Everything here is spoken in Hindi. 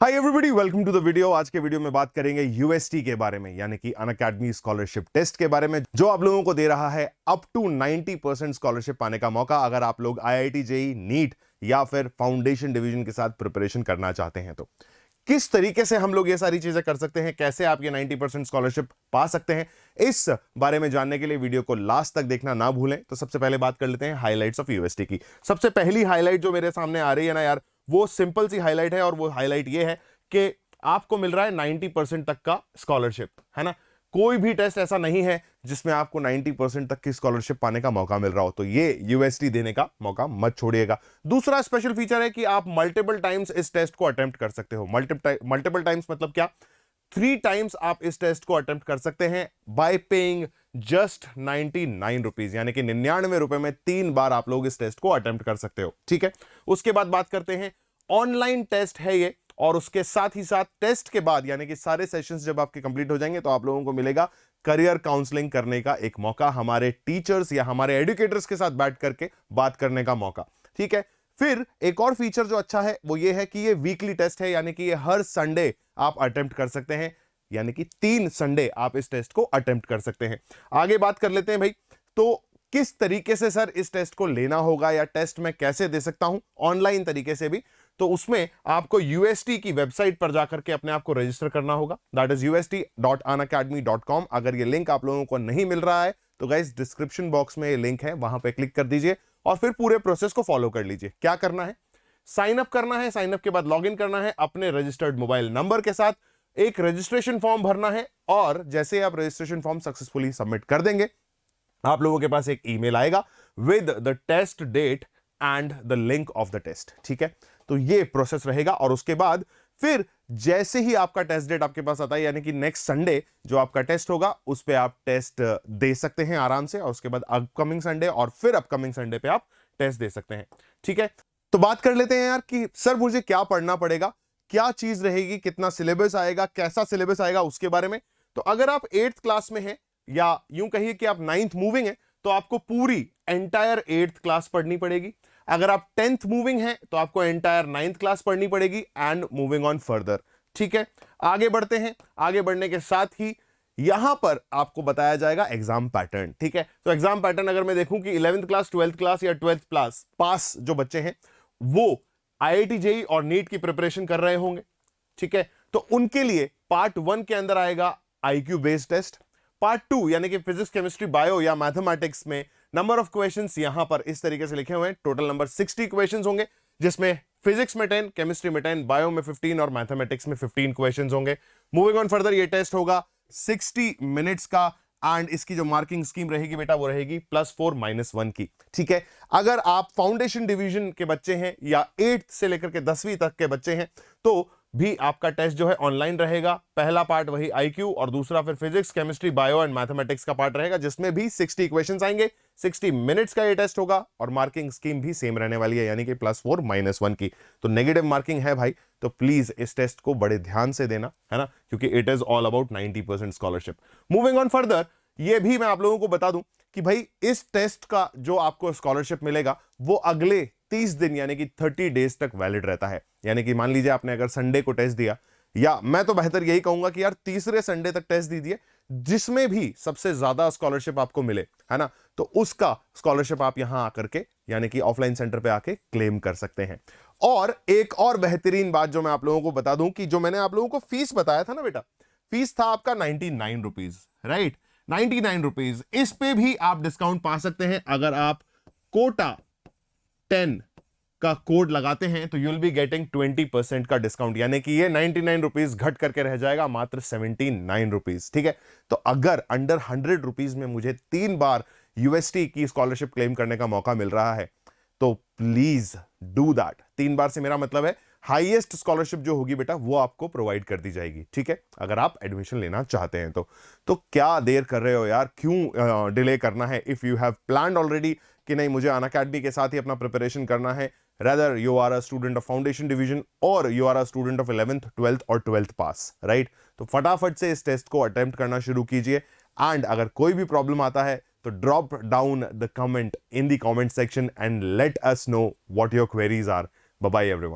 Hi everybody, welcome to the video. आज के वीडियो में बात करेंगे यूएसटी के बारे में, यानी कि अनअकैडमी स्कॉलरशिप टेस्ट के बारे में, जो आप लोगों को दे रहा है अप टू 90% स्कॉलरशिप पाने का मौका अगर आप लोग आईआईटी जेईई नीट या फिर फाउंडेशन डिवीजन के साथ प्रिपरेशन करना चाहते हैं। तो किस तरीके से हम लोग ये सारी चीजें कर सकते हैं, कैसे आप ये 90% स्कॉलरशिप पा सकते हैं, इस बारे में जानने के लिए वीडियो को लास्ट तक देखना ना भूलें। तो सबसे पहले बात कर लेते हैं हाइलाइट्स ऑफ यूएसटी की। सबसे पहली हाईलाइट जो मेरे सामने आ रही है ना यार, वो सिंपल सी हाईलाइट है, और वो हाईलाइट ये है कि आपको मिल रहा है 90% तक का स्कॉलरशिप, है ना। कोई भी टेस्ट ऐसा नहीं है जिसमें आपको 90% तक की स्कॉलरशिप पाने का मौका मिल रहा हो, तो ये यूएसटी देने का मौका मत छोड़िएगा। दूसरा स्पेशल फीचर है कि आप मल्टीपल टाइम्स इस टेस्ट को अटेम्प्ट कर सकते हो। मल्टीपल टाइम्स मतलब क्या? 3 टाइम्स आप इस टेस्ट को अटेम्प्ट कर सकते हैं बाय पेइंग जस्ट 99 रुपीज, यानी कि 99 रुपए में 3 बार आप लोग इस टेस्ट को अटेम्प्ट कर सकते हो। ठीक है, उसके बाद बात करते हैं, ऑनलाइन टेस्ट है ये, और उसके साथ ही साथ टेस्ट के बाद यानी कि सारे सेशंस जब आपके कंप्लीट हो जाएंगे तो आप लोगों को मिलेगा करियर काउंसलिंग करने का एक मौका, हमारे टीचर्स या हमारे एजुकेटर्स के साथ बैठ करके बात करने का मौका। ठीक है, फिर एक और फीचर जो अच्छा है वो ये है कि ये वीकली टेस्ट है, यानी कि ये हर संडे आप अटेम्प्ट कर सकते हैं, यानी कि 3 संडे आप इस टेस्ट को अटेम्प्ट कर सकते हैं। आगे बात कर लेते हैं भाई, तो किस तरीके से सर इस टेस्ट को लेना होगा या टेस्ट में कैसे दे सकता हूं ऑनलाइन तरीके से भी। तो उसमें आपको यूएसटी की वेबसाइट पर जाकर के अपने आप को रजिस्टर करना होगा, दैट इज ust.unacademy.com। अगर ये लिंक आप लोगों को नहीं मिल रहा है तो गाइस डिस्क्रिप्शन बॉक्स में ये लिंक है, वहां पे क्लिक कर दीजिए और फिर पूरे प्रोसेस को फॉलो कर लीजिए। क्या करना है? साइन अप करना है, साइन अप के बाद लॉगिन करना है अपने रजिस्टर्ड मोबाइल नंबर के साथ, एक रजिस्ट्रेशन फॉर्म भरना है, और जैसे आप रजिस्ट्रेशन फॉर्म सक्सेसफुली सबमिट कर देंगे आप लोगों के पास एक ईमेल आएगा with the test date and the link of the test. ठीक है, तो ये प्रोसेस रहेगा, और उसके बाद फिर जैसे ही आपका टेस्ट डेट आपके पास आता है, यानी कि नेक्स्ट संडे जो आपका टेस्ट होगा उस पे आप टेस्ट दे सकते हैं आराम से, और उसके बाद अपकमिंग संडे और फिर अपकमिंग संडे पे आप टेस्ट दे सकते हैं। ठीक है, तो बात कर लेते हैं यार कि सर मुझे क्या पढ़ना पड़ेगा, क्या चीज रहेगी, कितना सिलेबस आएगा, कैसा सिलेबस आएगा, उसके बारे में। तो अगर आप 8th क्लास में हैं या यूं कहिए कि आप 9th मूविंग है तो आपको पूरी एंटायर 8th क्लास पढ़नी पड़ेगी। अगर आप 10th मूविंग हैं तो आपको एंटायर 9th क्लास पढ़नी पड़ेगी एंड मूविंग ऑन फर्दर। ठीक है, आगे बढ़ते हैं। आगे बढ़ने के साथ ही यहां पर आपको बताया जाएगा एग्जाम पैटर्न। ठीक है, तो एग्जाम पैटर्न अगर मैं देखूं कि 11th क्लास 12th क्लास या 12th क्लास पास जो बच्चे हैं वो आईआईटी जेईई और नीट की प्रिपरेशन कर रहे होंगे, ठीक है, तो उनके लिए पार्ट 1 के अंदर आएगा आईक्यू बेस्ड टेस्ट। पार्ट 2 यानी कि फिजिक्स केमिस्ट्री बायो या मैथमेटिक्स में नंबर ऑफ क्वेश्चंस यहां पर इस तरीके से लिखे हुए हैं, टोटल नंबर 60 क्वेश्चंस होंगे, जिसमें फिजिक्स में 10, केमिस्ट्री में 10, बायो में 15 और मैथमेटिक्स में 15 क्वेश्चंस होंगे। मूविंग ऑन फर्दर ये टेस्ट होगा 60 मिनट्स का, एंड इसकी जो मार्किंग स्कीम रहेगी बेटा वो रहेगी +4 -1 की। ठीक है, अगर आप फाउंडेशन डिवीजन के बच्चे हैं या 8th से लेकर के 10वीं तक के बच्चे हैं तो भी आपका टेस्ट जो है ऑनलाइन रहेगा। पहला पार्ट वही आईक्यू और दूसरा फिर physics chemistry bio and mathematics का पार्ट रहेगा, जिसमें भी 60 क्वेश्चंस आएंगे। 60 मिनट्स का ये टेस्ट होगा और मार्किंग स्कीम भी सेम रहने वाली है, यानी कि +4 -1 की। तो नेगेटिव मार्किंग है भाई, तो प्लीज इस टेस्ट को बड़े ध्यान से देना, है ना, क्योंकि it is all about 90% scholarship. Moving on further, ये भी मैं आप लोगों को बता दूं कि भाई इस टेस्ट का जो आपको स्कॉलरशिप मिलेगा वो अगले 30 दिन यानी कि 30 डेज तक वैलिड रहता है। यानी कि मान लीजिए आपने अगर संडे को टेस्ट दिया, या मैं तो बेहतर यही कहूंगा कि यार तीसरे संडे तक टेस्ट दीजिए, जिसमें भी सबसे ज्यादा स्कॉलरशिप आपको मिले, है ना, तो उसका स्कॉलरशिप आप यहां आकर के यानी कि ऑफलाइन सेंटर पे आके क्लेम कर सकते हैं। और एक और बेहतरीन बात जो मैं आप लोगों को बता दूं कि जो मैंने आप लोगों को फीस बताया था ना बेटा, फीस था आपका 99 रुपीज, राइट, 99 रुपीज। इस पे भी आप डिस्काउंट पा सकते हैं अगर आप कोटा 10 का कोड लगाते हैं, तो यूल बी गेटिंग 20% का डिस्काउंट, यानी कि ये 99 रुपीज घट करके रह जाएगा मात्र 79 रुपीज। ठीक है, तो अगर अंडर 100 रुपीज में मुझे 3 बार यूएसटी की स्कॉलरशिप क्लेम करने का मौका मिल रहा है तो प्लीज डू दैट। 3 बार से मेरा मतलब है हाईएस्ट स्कॉलरशिप जो होगी बेटा वो आपको प्रोवाइड कर दी जाएगी। ठीक है, अगर आप एडमिशन लेना चाहते हैं तो क्या देर कर रहे हो यार, क्यों डिले करना है? If you have planned already कि नहीं मुझे अनअकैडमी के साथ ही अपना प्रिपरेशन करना है, rather you are a student of foundation division or you are a student of 11th 12th और 12th पास, राइट, तो फटाफट से इस टेस्ट को अटेम्प्ट करना शुरू कीजिए। एंड अगर कोई भी प्रॉब्लम आता है तो drop down the comment in the comment section and let us know what your queries are. Bye bye everyone.